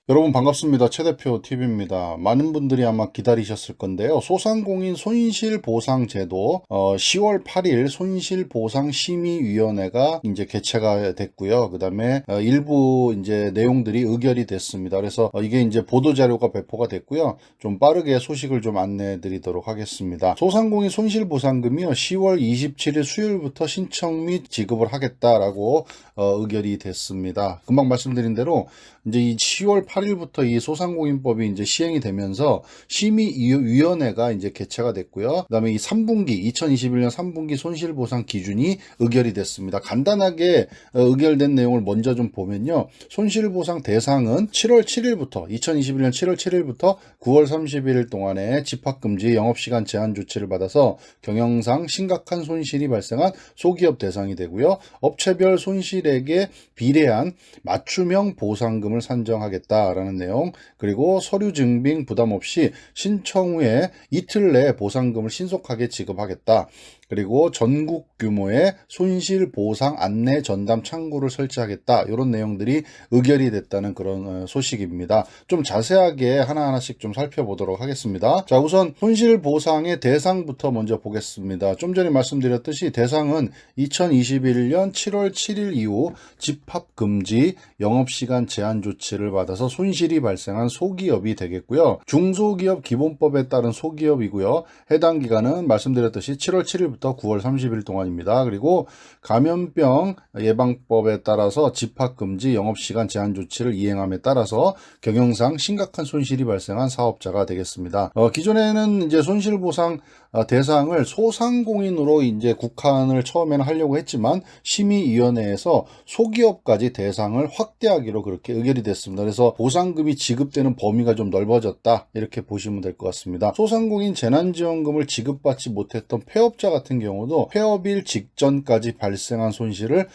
여러분 반갑습니다. 최대표 TV입니다. 많은 분들이 아마 기다리셨을 건데요. 소상공인 손실보상제도 10월 8일 손실보상심의위원회가 이제 개최가 됐고요. 그다음에 일부 이제 내용들이 의결이 됐습니다. 그래서 이게 이제 보도자료가 배포가 됐고요. 좀 빠르게 소식을 좀 안내해 드리도록 하겠습니다. 소상공인 손실보상금이요. 10월 27일 수요일부터 신청 및 지급을 하겠다라고 의결이 됐습니다. 금방 말씀드린 대로 이제 이 10월 8일부터 이 소상공인법이 이제 시행이 되면서 심의위원회가 이제 개최가 됐고요. 그다음에 이 3분기 2021년 3분기 손실보상 기준이 의결이 됐습니다. 간단하게 의결된 내용을 먼저 좀 보면요. 손실보상 대상은 7월 7일부터 2021년 7월 7일부터 9월 31일 동안에 집합금지 영업시간 제한 조치를 받아서 경영상 심각한 손실이 발생한 소기업 대상이 되고요. 업체별 손실액에 비례한 맞춤형 보상금을 산정하겠다라는 내용, 그리고 서류 증빙 부담 없이 신청 후에 이틀 내에 보상금을 신속하게 지급하겠다. 그리고 전국 규모의 손실 보상 안내 전담 창구를 설치하겠다. 이런 내용들이 의결이 됐다는 그런 소식입니다. 좀 자세하게 하나하나씩 좀 살펴보도록 하겠습니다. 자, 우선 손실 보상의 대상부터 먼저 보겠습니다. 좀 전에 말씀드렸듯이 대상은 2021년 7월 7일 이후 집합 금지 영업시간 제한 조치를 받아서 손실이 발생한 소기업이 되겠고요. 중소기업 기본법에 따른 소기업이고요. 해당 기간은 말씀드렸듯이 7월 7일부터 9월 30일 동안입니다. 그리고 감염병 예방법에 따라서 집합금지 영업시간 제한 조치를 이행함에 따라서 경영상 심각한 손실이 발생한 사업자가 되겠습니다. 기존에는 이제 손실보상 대상을 소상공인으로 이제 국한을 처음에는 하려고 했지만 심의위원회에서 소기업까지 대상을 확대하기로 그렇게 의결이 됐습니다. 그래서 보상금이 지급되는 범위가 좀 넓어졌다, 이렇게 보시면 될 것 같습니다. 소상공인 재난지원금을 지급받지 못했던 폐업자 같은 경우도 폐업일 직전까지 발생한 손실을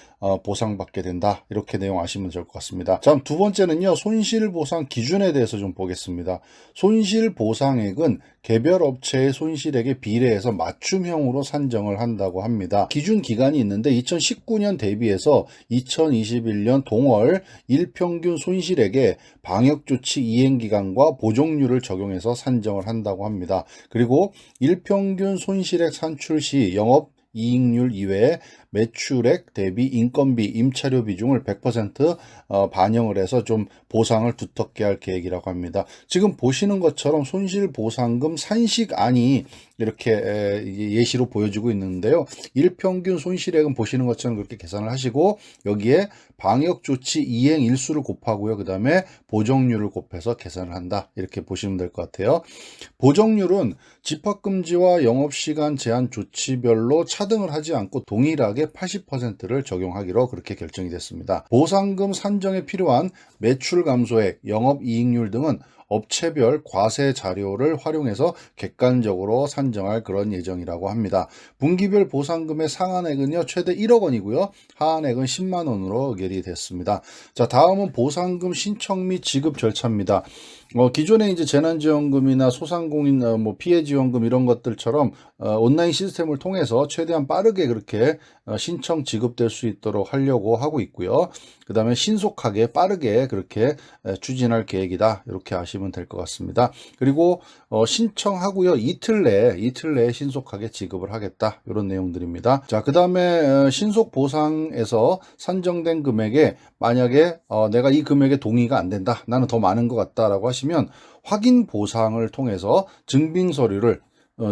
보상받게 된다, 이렇게 내용 아시면 될 것 같습니다. 자, 두 번째는요, 손실보상 기준에 대해서 좀 보겠습니다. 손실보상액은 개별 업체의 손실액에 비례해서 맞춤형으로 산정을 한다고 합니다. 기준 기간이 있는데 2019년 대비해서 2021년 동월 일평균 손실액에 방역조치 이행기간과 보정률을 적용해서 산정을 한다고 합니다. 그리고 일평균 손실액 산출 시 영업 이익률 이외에 매출액 대비 인건비, 임차료 비중을 100% 반영을 해서 좀 보상을 두텁게 할 계획이라고 합니다. 지금 보시는 것처럼 손실보상금 산식안이 이렇게 예시로 보여지고 있는데요. 일평균 손실액은 보시는 것처럼 그렇게 계산을 하시고 여기에 방역조치 이행 일수를 곱하고요. 그 다음에 보정률을 곱해서 계산을 한다, 이렇게 보시면 될 것 같아요. 보정률은 집합금지와 영업시간 제한 조치별로 차등을 하지 않고 동일하게 80%를 적용하기로 그렇게 결정이 됐습니다. 보상금 산정에 필요한 매출 감소액, 영업이익률 등은 업체별 과세 자료를 활용해서 객관적으로 산정할 그런 예정이라고 합니다. 분기별 보상금의 상한액은요, 최대 1억 원이고요. 하한액은 10만 원으로 의결이 됐습니다. 자, 다음은 보상금 신청 및 지급 절차입니다. 기존에 이제 재난지원금이나 소상공인 피해지원금 이런 것들처럼 온라인 시스템을 통해서 최대한 빠르게 그렇게 신청 지급될 수 있도록 하려고 하고 있고요. 그 다음에 신속하게 빠르게 그렇게 추진할 계획이다, 이렇게 아시면 될 것 같습니다. 그리고 신청하고요, 이틀 내에 신속하게 지급을 하겠다, 이런 내용들입니다. 자, 그 다음에 신속 보상에서 산정된 금액에 만약에 내가 이 금액에 동의가 안 된다, 나는 더 많은 것 같다라고 하시면 확인 보상을 통해서 증빙 서류를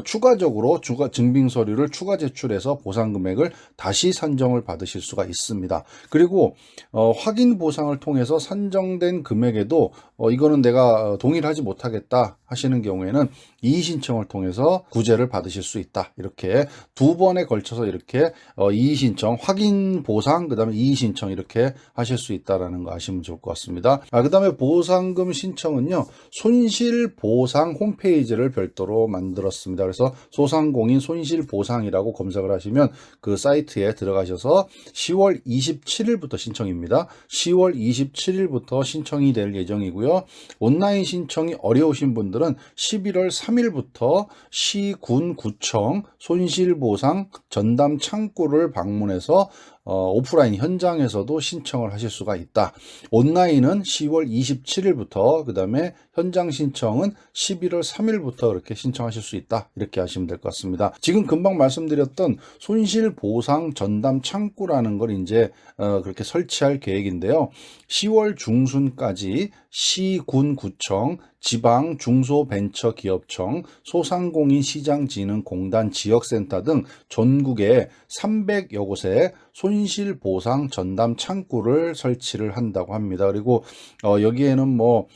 추가적으로 증빙 서류를 추가 제출해서 보상 금액을 다시 산정을 받으실 수가 있습니다. 그리고 확인 보상을 통해서 산정된 금액에도 이거는 내가 동의를 하지 못하겠다 하시는 경우에는 이의 신청을 통해서 구제를 받으실 수 있다, 이렇게 두 번에 걸쳐서 이렇게 이의 신청, 확인 보상, 그다음에 이의 신청 이렇게 하실 수 있다라는 거 아시면 좋을 것 같습니다. 그다음에 보상금 신청은요, 손실보상 홈페이지를 별도로 만들었습니다. 그래서 소상공인 손실보상이라고 검색을 하시면 그 사이트에 들어가셔서 10월 27일부터 신청입니다. 10월 27일부터 신청이 될 예정이고요. 온라인 신청이 어려우신 분들은 11월 3일부터 시, 군, 구청 손실보상 전담 창구를 방문해서 오프라인 현장에서도 신청을 하실 수가 있다. 온라인은 10월 27일부터 그 다음에 현장 신청은 11월 3일부터 그렇게 신청하실 수 있다. 이렇게 하시면 될 것 같습니다. 지금 금방 말씀드렸던 손실보상 전담 창구라는 걸 이제 그렇게 설치할 계획인데요. 10월 중순까지 시, 군, 구청, 지방 중소벤처기업청, 소상공인시장진흥공단 지역센터 등 전국에 300여 곳에 손실보상 전담 창구를 설치를 한다고 합니다. 그리고 여기에는 뭐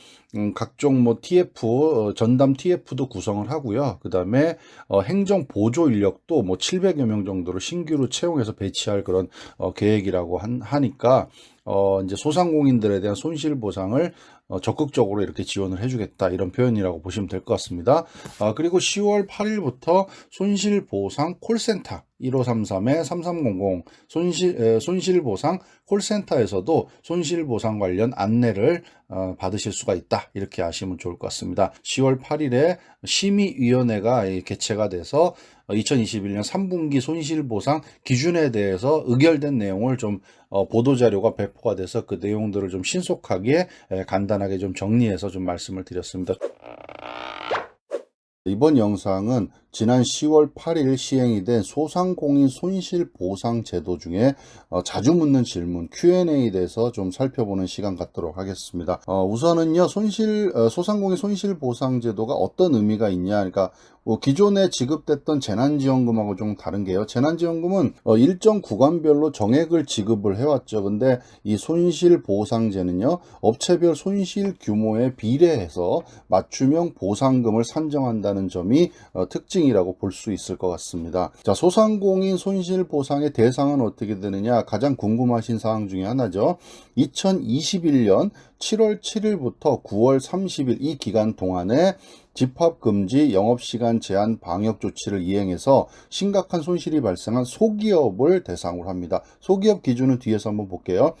각종 뭐 TF, 전담 TF도 구성을 하고요. 그 다음에 행정 보조 인력도 뭐 700여 명 정도를 신규로 채용해서 배치할 그런 계획이라고 하니까 이제 소상공인들에 대한 손실 보상을 적극적으로 이렇게 지원을 해주겠다 이런 표현이라고 보시면 될 것 같습니다. 그리고 10월 8일부터 손실보상 콜센터 1533-3300 손실보상 콜센터에서도 손실보상 관련 안내를 받으실 수가 있다 이렇게 아시면 좋을 것 같습니다. 10월 8일에 심의위원회가 개최가 돼서 2021년 3분기 손실보상 기준에 대해서 의결된 내용을 좀 보도자료가 배포가 돼서 그 내용들을 좀 신속하게 간단하게 좀 정리해서 좀 말씀을 드렸습니다. 이번 영상은 지난 10월 8일 시행이 된 소상공인 손실보상 제도 중에 자주 묻는 질문 Q&A에 대해서 좀 살펴보는 시간 갖도록 하겠습니다. 우선은요, 소상공인 손실보상 제도가 어떤 의미가 있냐. 그러니까 기존에 지급됐던 재난지원금하고 좀 다른 게요. 재난지원금은 일정 구간별로 정액을 지급을 해왔죠. 근데 이 손실보상제는요, 업체별 손실 규모에 비례해서 맞춤형 보상금을 산정한다는 점이 특징이라고 볼 수 있을 것 같습니다. 자, 소상공인 손실보상의 대상은 어떻게 되느냐, 가장 궁금하신 사항 중에 하나죠. 2021년 7월 7일부터 9월 30일 이 기간 동안에 집합금지, 영업시간 제한 방역 조치를 이행해서 심각한 손실이 발생한 소기업을 대상으로 합니다. 소기업 기준은 뒤에서 한번 볼게요.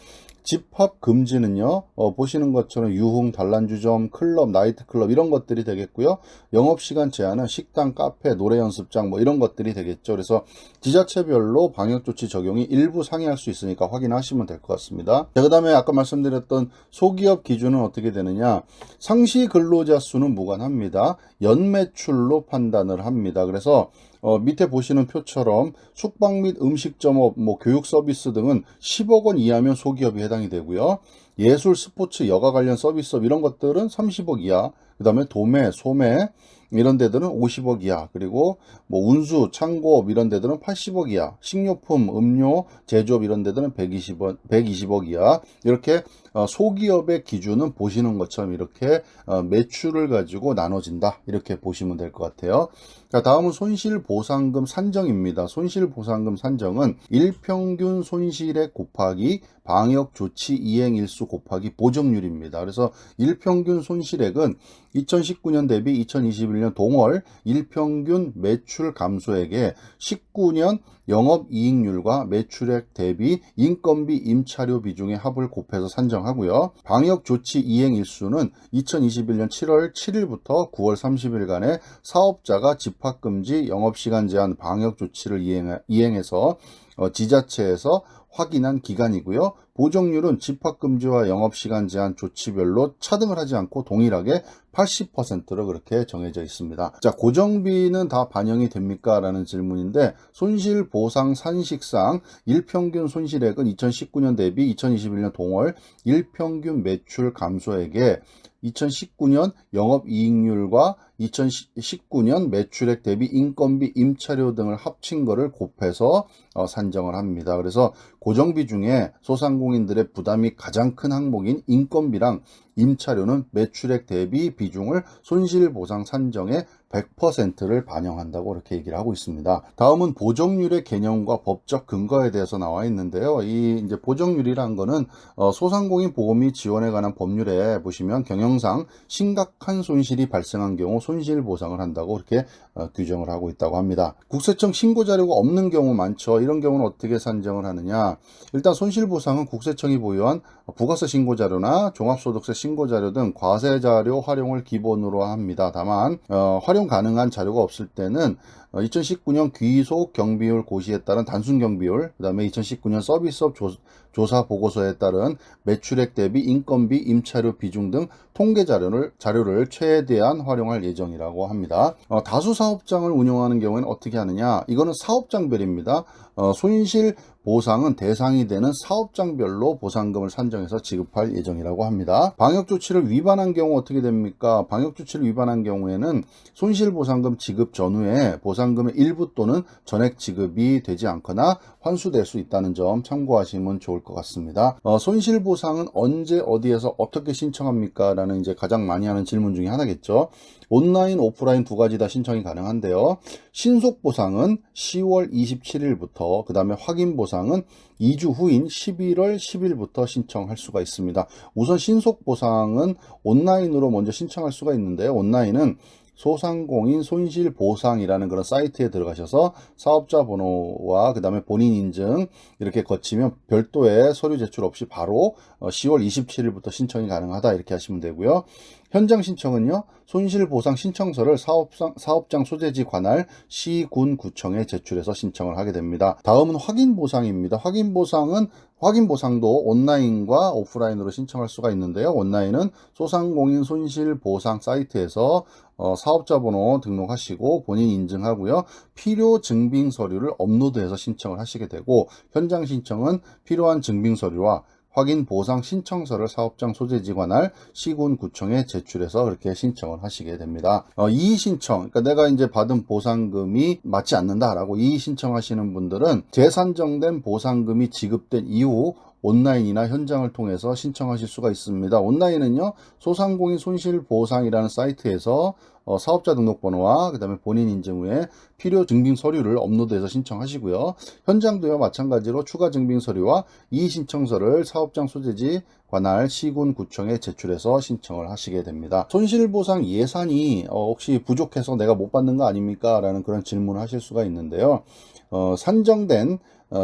집합금지는요, 보시는 것처럼 유흥, 단란주점, 클럽, 나이트클럽 이런 것들이 되겠고요. 영업시간 제한은 식당, 카페, 노래연습장 뭐 이런 것들이 되겠죠. 그래서 지자체별로 방역조치 적용이 일부 상이할 수 있으니까 확인하시면 될 것 같습니다. 그 다음에 아까 말씀드렸던 소기업 기준은 어떻게 되느냐, 상시 근로자 수는 무관합니다. 연매출로 판단을 합니다. 그래서 밑에 보시는 표처럼 숙박 및 음식점업, 뭐 교육 서비스 등은 10억 원 이하면 소기업이 해당이 되고요. 예술, 스포츠, 여가 관련 서비스업 이런 것들은 30억 이하, 그 다음에 도매, 소매 이런 데들은 50억 이하, 그리고 뭐 운수, 창고업 이런 데들은 80억 이하, 식료품, 음료, 제조업 이런 데들은 120억 이하. 이렇게 소기업의 기준은 보시는 것처럼 이렇게 매출을 가지고 나눠진다 이렇게 보시면 될 것 같아요. 자, 다음은 손실보상금 산정입니다. 손실보상금 산정은 일평균 손실액 곱하기 방역조치 이행일수 곱하기 보정률입니다. 그래서 일평균 손실액은 2019년 대비 2021년 동월 일평균 매출 감소액에 19년 영업이익률과 매출액 대비 인건비 임차료 비중의 합을 곱해서 산정하고요. 방역조치 이행일수는 2021년 7월 7일부터 9월 30일간의 사업자가 집합금지, 영업시간 제한 방역조치를 이행해서 지자체에서 확인한 기간이고요. 보정률은 집합금지와 영업시간 제한 조치별로 차등을 하지 않고 동일하게 80%로 그렇게 정해져 있습니다. 자, 고정비는 다 반영이 됩니까? 라는 질문인데, 손실보상 산식상 일평균 손실액은 2019년 대비 2021년 동월 일평균 매출 감소액에 2019년 영업이익률과 2019년 매출액 대비 인건비, 임차료 등을 합친 거를 곱해서 산정을 합니다. 그래서 고정비 중에 소상공인들의 부담이 가장 큰 항목인 인건비랑 임차료는 매출액 대비 비중을 손실보상 산정의 100%를 반영한다고 이렇게 얘기를 하고 있습니다. 다음은 보정률의 개념과 법적 근거에 대해서 나와 있는데요. 이 이제 보정률이라는 거는 소상공인 보험이 지원에 관한 법률에 보시면 경영상 심각한 손실이 발생한 경우 손실 보상을 한다고 이렇게 규정을 하고 있다고 합니다. 국세청 신고 자료가 없는 경우 많죠. 이런 경우는 어떻게 산정을 하느냐? 일단 손실 보상은 국세청이 보유한 부가세 신고 자료나 종합소득세 신고 자료 등 과세 자료 활용을 기본으로 합니다. 다만 활용 가능한 자료가 없을 때는 2019년 귀속 경비율 고시에 따른 단순 경비율, 그 다음에 2019년 서비스업 조사 보고서에 따른 매출액 대비 인건비, 임차료 비중 등 통계 자료를 최대한 활용할 예정이라고 합니다. 다수 사업장을 운영하는 경우에는 어떻게 하느냐? 이거는 사업장별입니다. 손실 보상은 대상이 되는 사업장별로 보상금을 산정해서 지급할 예정이라고 합니다. 방역조치를 위반한 경우 어떻게 됩니까? 방역조치를 위반한 경우에는 손실보상금 지급 전후에 보상금의 일부 또는 전액 지급이 되지 않거나 환수될 수 있다는 점 참고하시면 좋을 것 같습니다. 손실보상은 언제 어디에서 어떻게 신청합니까? 라는 이제 가장 많이 하는 질문 중에 하나겠죠. 온라인, 오프라인 두 가지 다 신청이 가능한데요. 신속보상은 10월 27일부터, 그 다음에 확인보상은 2주 후인 11월 10일부터 신청할 수가 있습니다. 우선 신속보상은 온라인으로 먼저 신청할 수가 있는데요. 온라인은 소상공인 손실보상이라는 그런 사이트에 들어가셔서 사업자 번호와 그 다음에 본인 인증 이렇게 거치면 별도의 서류 제출 없이 바로 10월 27일부터 신청이 가능하다 이렇게 하시면 되고요. 현장 신청은요, 손실보상 신청서를 사업장 소재지 관할 시, 군, 구청에 제출해서 신청을 하게 됩니다. 다음은 확인보상입니다. 확인보상도 온라인과 오프라인으로 신청할 수가 있는데요. 온라인은 소상공인 손실보상 사이트에서 사업자 번호 등록하시고 본인 인증하고요. 필요 증빙 서류를 업로드해서 신청을 하시게 되고, 현장 신청은 필요한 증빙 서류와 확인 보상 신청서를 사업장 소재지 관할 시군 구청에 제출해서 그렇게 신청을 하시게 됩니다. 이의 신청, 그러니까 내가 이제 받은 보상금이 맞지 않는다라고 이의 신청하시는 분들은 재산정된 보상금이 지급된 이후 온라인이나 현장을 통해서 신청하실 수가 있습니다. 온라인은요, 소상공인 손실보상이라는 사이트에서 사업자 등록번호와 그 다음에 본인 인증 후에 필요 증빙 서류를 업로드해서 신청하시고요. 현장도요, 마찬가지로 추가 증빙 서류와 이의 신청서를 사업장 소재지 관할 시군 구청에 제출해서 신청을 하시게 됩니다. 손실보상 예산이 혹시 부족해서 내가 못 받는 거 아닙니까? 라는 그런 질문을 하실 수가 있는데요. 산정된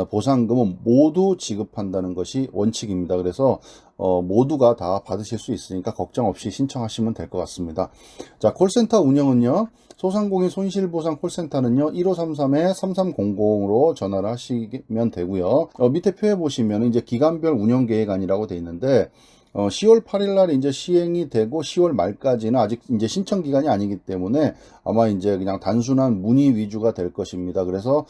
보상금은 모두 지급한다는 것이 원칙입니다. 그래서 모두가 다 받으실 수 있으니까 걱정 없이 신청하시면 될 것 같습니다. 자, 콜센터 운영은요, 소상공인 손실보상 콜센터는요 1533-3300으로 전화를 하시면 되고요. 밑에 표에 보시면 이제 기간별 운영계획안이라고 되어 있는데 10월 8일 날 이제 시행이 되고 10월 말까지는 아직 이제 신청 기간이 아니기 때문에 아마 이제 그냥 단순한 문의 위주가 될 것입니다. 그래서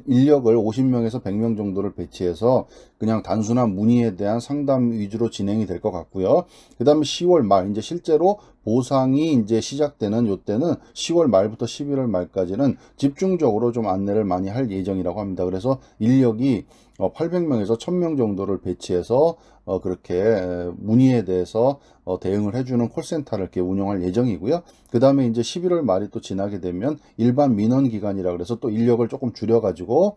인력을 50명에서 100명 정도를 배치해서 그냥 단순한 문의에 대한 상담 위주로 진행이 될 것 같고요. 그 다음에 10월 말 이제 실제로 보상이 이제 시작되는 요때는 10월 말부터 11월 말까지는 집중적으로 좀 안내를 많이 할 예정이라고 합니다. 그래서 인력이 800명에서 1000명 정도를 배치해서 그렇게 문의에 대해서 대응을 해주는 콜센터를 이렇게 운영할 예정이고요. 그 다음에 이제 11월 말이 또 지나게 되면 일반 민원 기간이라 그래서 또 인력을 조금 줄여가지고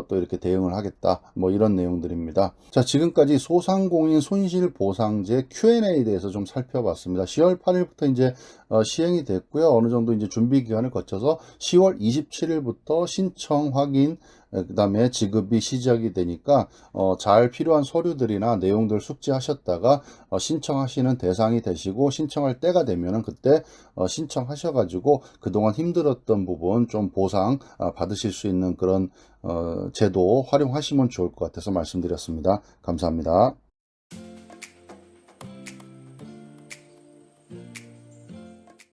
또 이렇게 대응을 하겠다. 뭐 이런 내용들입니다. 자, 지금까지 소상공인 손실보상제 Q&A에 대해서 좀 살펴봤습니다. 10월 8일부터 이제 시행이 됐고요. 어느 정도 이제 준비 기간을 거쳐서 10월 27일부터 신청 확인 그 다음에 지급이 시작이 되니까 잘 필요한 서류들이나 내용들 숙지하셨다가 신청하시는 대상이 되시고 신청할 때가 되면은 그때 신청하셔가지고 그동안 힘들었던 부분 좀 보상 받으실 수 있는 그런 제도 활용하시면 좋을 것 같아서 말씀드렸습니다. 감사합니다.